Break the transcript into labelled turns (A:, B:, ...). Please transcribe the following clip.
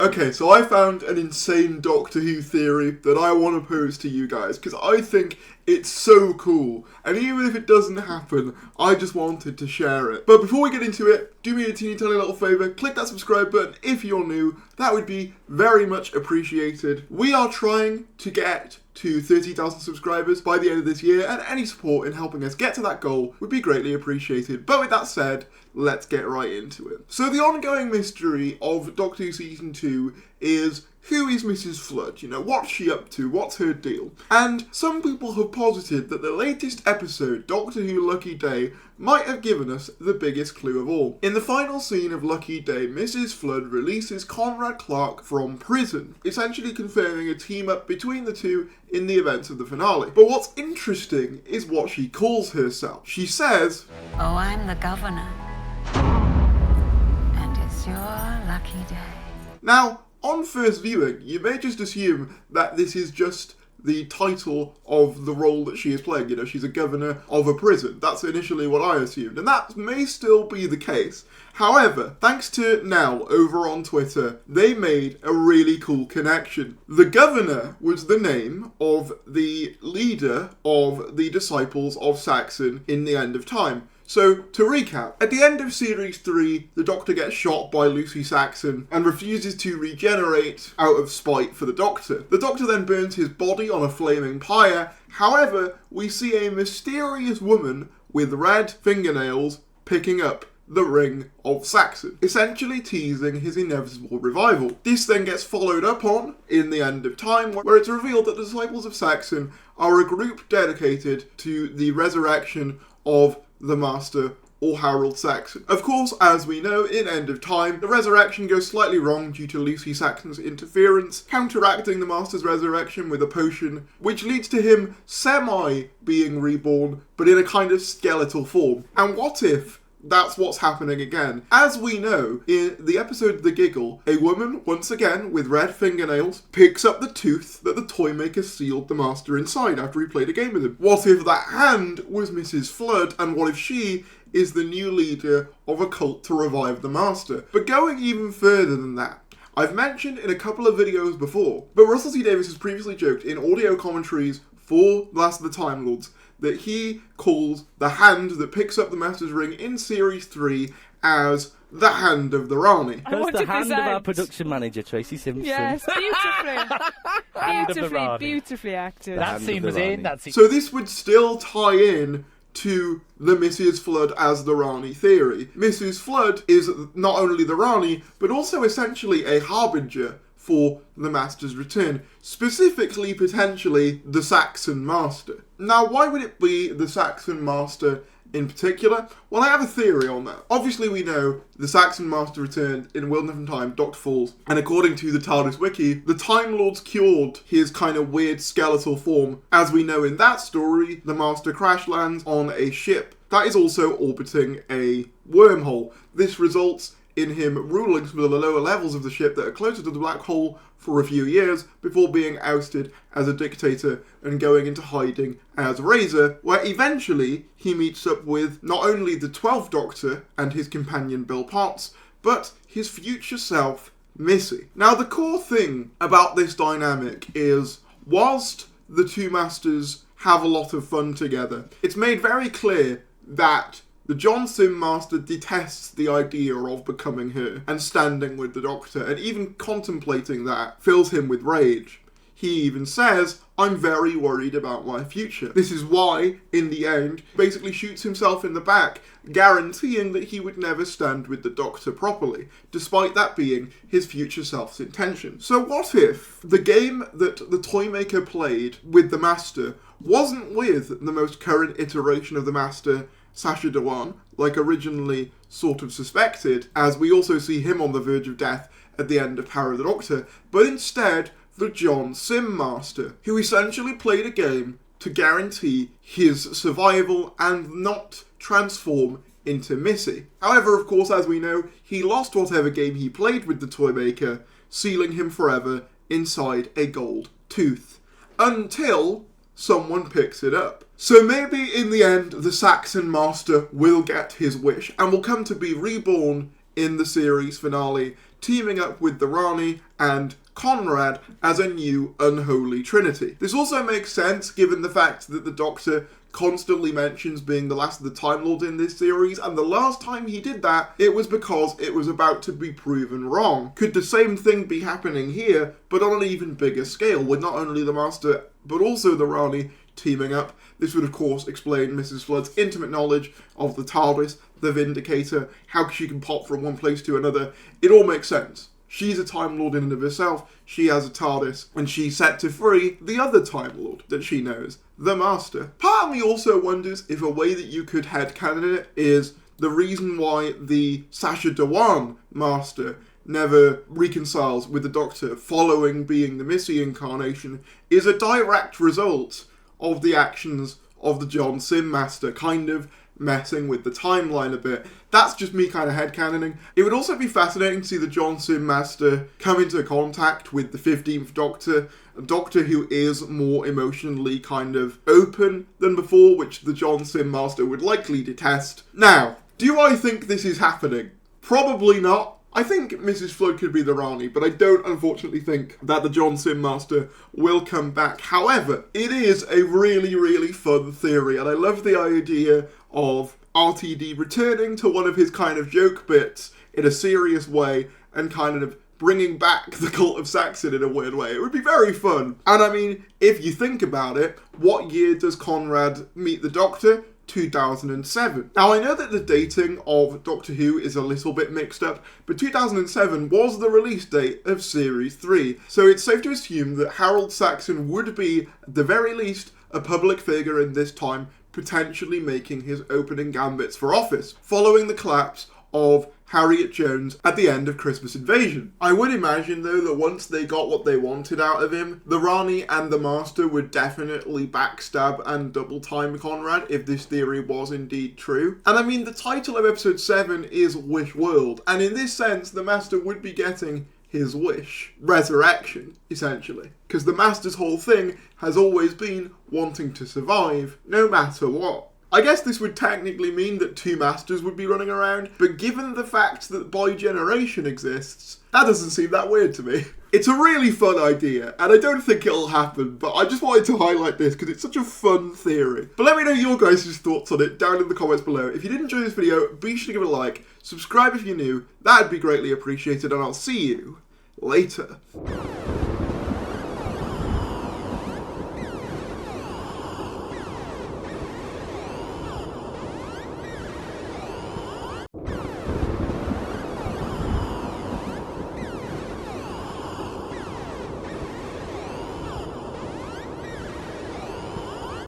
A: Okay, so I found an insane Doctor Who theory that I want to pose to you guys, because I think it's so cool, and even if it doesn't happen, I just wanted to share it. But before we get into it, do me a teeny tiny little favour, click that subscribe button if you're new, that would be very much appreciated. We are trying to get to 30,000 subscribers by the end of this year, and any support in helping us get to that goal would be greatly appreciated. But with that said, let's get right into it. So the ongoing mystery of Doctor Who Season 2 is, who is Mrs. Flood? You know, what's she up to? What's her deal? And some people have posited that the latest episode, Doctor Who Lucky Day, might have given us the biggest clue of all. In the final scene of Lucky Day, Mrs. Flood releases Conrad Clark from prison, essentially confirming a team-up between the two in the events of the finale. But what's interesting is what she calls herself. She says,
B: "Oh, I'm the governor, and it's your lucky day."
A: Now, on first viewing, you may just assume that this is just the title of the role that she is playing. You know, she's a governor of a prison. That's initially what I assumed, and that may still be the case. However, thanks to Nell over on Twitter, they made a really cool connection. The governor was the name of the leader of the disciples of Saxon in the End of Time. So, to recap, at the end of Series 3, the Doctor gets shot by Lucy Saxon and refuses to regenerate out of spite for the Doctor. The Doctor then burns his body on a flaming pyre. However, we see a mysterious woman with red fingernails picking up the ring of Saxon, essentially teasing his inevitable revival. This then gets followed up on in the End of Time, where it's revealed that the Disciples of Saxon are a group dedicated to the resurrection of the Master, or Harold Saxon. Of course, as we know, in End of Time, the resurrection goes slightly wrong due to Lucy Saxon's interference, counteracting the Master's resurrection with a potion, which leads to him being reborn, but in a kind of skeletal form. And what if that's what's happening again? As we know, in the episode The Giggle, a woman, once again with red fingernails, picks up the tooth that the Toymaker sealed the Master inside after he played a game with him. What if that hand was Mrs. Flood, and what if she is the new leader of a cult to revive the Master? But going even further than that, I've mentioned in a couple of videos before, but Russell T Davies has previously joked in audio commentaries for Last of the Time Lords that he calls the hand that picks up the Master's ring in Series 3 as the hand of the Rani.
C: That's the hand of our production manager, Tracy Simpson.
D: Yes, beautifully acted.
E: That scene was in.
A: So this would still tie in to the Mrs. Flood as the Rani theory. Mrs. Flood is not only the Rani, but also essentially a harbinger for the Master's return, specifically, potentially, the Saxon Master. Now, why would it be the Saxon Master in particular? Well, I have a theory on that. Obviously, we know the Saxon Master returned in Wilderness from Time, Dr. Falls, and according to the TARDIS wiki, the Time Lords cured his kind of weird skeletal form. As we know in that story, the Master crash lands on a ship that is also orbiting a wormhole. This results in him ruling some of the lower levels of the ship that are closer to the black hole for a few years before being ousted as a dictator and going into hiding as Razor, where eventually he meets up with not only the 12th Doctor and his companion Bill Potts, but his future self, Missy. Now, the core thing about this dynamic is, whilst the two Masters have a lot of fun together, it's made very clear that the John Sim Master detests the idea of becoming her and standing with the Doctor, and even contemplating that fills him with rage. He even says, "I'm very worried about my future." This is why, in the end, he basically shoots himself in the back, guaranteeing that he would never stand with the Doctor properly, despite that being his future self's intention. So what if the game that the Toymaker played with the Master wasn't with the most current iteration of the Master, Sacha Dhawan, like originally sort of suspected, as we also see him on the verge of death at the end of Power of the Doctor, but instead the John Sim Master, who essentially played a game to guarantee his survival and not transform into Missy. However, of course, as we know, he lost whatever game he played with the Toymaker, sealing him forever inside a gold tooth, until someone picks it up. So maybe in the end, the Saxon Master will get his wish and will come to be reborn in the series finale teaming up with the Rani and Conrad as a new Unholy Trinity. This also makes sense given the fact that the Doctor constantly mentions being the last of the Time Lords in this series, and the last time he did that, it was because it was about to be proven wrong. Could the same thing be happening here, but on an even bigger scale, with not only the Master, but also the Rani teaming up? This would of course explain Mrs. Flood's intimate knowledge of the TARDIS, the Vindicator, how she can pop from one place to another. It all makes sense. She's a Time Lord in and of herself, she has a TARDIS, and she's set to free the other Time Lord that she knows, the Master. Part of me also wonders if a way that you could headcanon it is the reason why the Sacha Dhawan Master never reconciles with the Doctor following being the Missy incarnation is a direct result of the actions of the John Sim Master, kind of messing with the timeline a bit. That's just me kind of headcanoning. It would also be fascinating to see the John Sim Master come into contact with the 15th Doctor, a Doctor who is more emotionally kind of open than before, which the John Sim Master would likely detest. Now, do I think this is happening? Probably not. I think Mrs. Flood could be the Rani, but I don't unfortunately think that the John Sim Master will come back. However, it is a really, really fun theory, and I love the idea of RTD returning to one of his kind of joke bits in a serious way and kind of bringing back the cult of Saxon in a weird way. It would be very fun. And I mean, if you think about it, what year does Conrad meet the Doctor? 2007. Now, I know that the dating of Doctor Who is a little bit mixed up, but 2007 was the release date of Series 3, so it's safe to assume that Harold Saxon would be, at the very least, a public figure in this time, potentially making his opening gambits for office, following the collapse of Harriet Jones at the end of Christmas Invasion. I would imagine, though, that once they got what they wanted out of him, the Rani and the Master would definitely backstab and double time Conrad if this theory was indeed true. And I mean, the title of episode 7 is Wish World, and in this sense, the Master would be getting his wish. Resurrection, essentially. Because the Master's whole thing has always been wanting to survive, no matter what. I guess this would technically mean that two Masters would be running around, but given the fact that regeneration exists, that doesn't seem that weird to me. It's a really fun idea, and I don't think it'll happen, but I just wanted to highlight this because it's such a fun theory. But let me know your guys' thoughts on it down in the comments below. If you did enjoy this video, be sure to give it a like, subscribe if you're new, that'd be greatly appreciated, and I'll see you later.